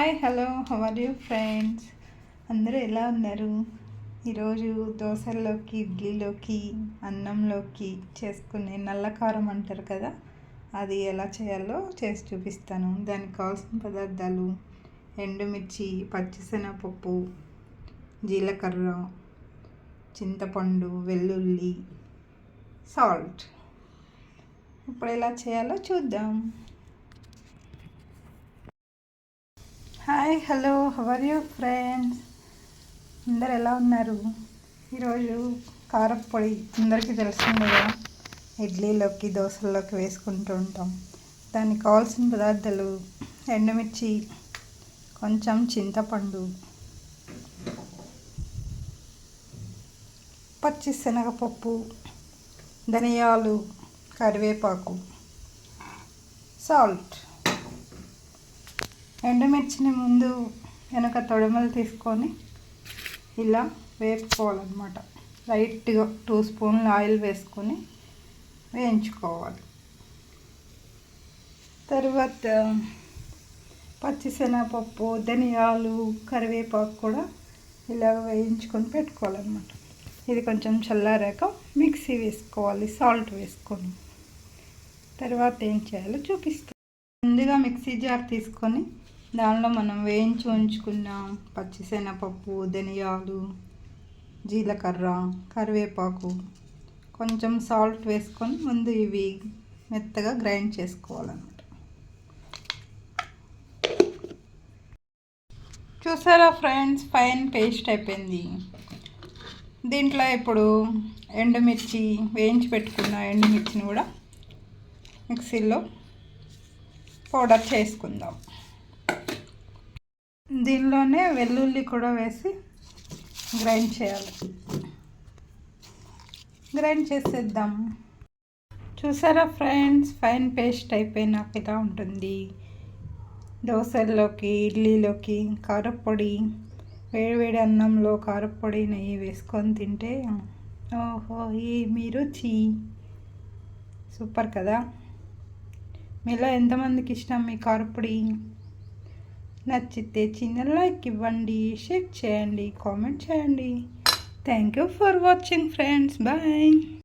Hi hello how are you friends. అందరూ ఎలా ఉన్నారు? ఈరోజు దోశల్లోకి, ఇడ్లీలోకి, అన్నంలోకి చేసుకునే నల్ల కారం అంటారు కదా, అది ఎలా చేయాలో చేసి చూపిస్తాను. దానికి కావాల్సిన పదార్థాలు: ఎండుమిర్చి, పచ్చిశనగపప్పు, జీలకర్ర, చింతపండు, వెల్లుల్లి, సాల్ట్. ఇప్పుడు ఎలా చేయాలో చూద్దాం. Hi hello how are you friends. అందరు ఎలా ఉన్నారు? ఈరోజు కారప్పొడి అందరికీ తెలిసిందే కదా, ఇడ్లీలోకి, దోశల్లోకి వేసుకుంటూ ఉంటాం. దానికి కావాల్సిన పదార్థాలు: ఎండుమిర్చి, కొంచెం చింతపండు, పచ్చిశనగపప్పు, ధనియాలు, కరివేపాకు, సాల్ట్. ఎండుమిర్చిని ముందు వెనక తొడిమలు తీసుకొని ఇలా వేపుకోవాలన్నమాట. లైట్గా 2 స్పూన్లు ఆయిల్ వేసుకొని వేయించుకోవాలి. తర్వాత పచ్చిశనగపప్పు, ధనియాలు, కరివేపాకు కూడా ఇలా వేయించుకొని పెట్టుకోవాలన్నమాట. ఇది కొంచెం చల్లారాక మిక్సీ వేసుకోవాలి సాల్ట్ వేసుకొని. తర్వాత ఏం చేయాలో చూపిస్తాను. ముందుగా మిక్సీ జార్ తీసుకొని దానిలో మనం వేయించి ఉంచుకున్న పచ్చిశనగపప్పు, ధనియాలు, జీలకర్ర, కరివేపాకు, కొంచెం సాల్ట్ వేసుకొని ముందు ఇవి మెత్తగా గ్రైండ్ చేసుకోవాలన్నమాట. చూసారా ఫ్రెండ్స్, ఫైన్ పేస్ట్ అయిపోయింది. దీంట్లో ఇప్పుడు ఎండుమిర్చి, వేయించి పెట్టుకున్న ఎండుమిర్చిని కూడా మిక్సీలో పౌడర్ చేసుకుందాం. దీనిలోనే వెల్లుల్లి కూడా వేసి గ్రైండ్ చేయాలి. గ్రైండ్ చేసేద్దాం. చూసారా ఫ్రెండ్స్, ఫైన్ పేస్ట్ అయిపోయినాక ఇలా ఉంటుంది. దోశల్లోకి, ఇడ్లీలోకి కారప్పొడి, వేడివేడి అన్నంలో కారప్పొడి, నెయ్యి వేసుకొని తింటే ఓహో ఏమి రుచి! సూపర్ కదా. మీలో ఎంతమందికి ఇష్టం మీ కారప్పొడి? నచ్చితే చిన్న లైక్ ఇవ్వండి, షేర్ చేయండి, కామెంట్ చేయండి. Thank you for watching friends. Bye.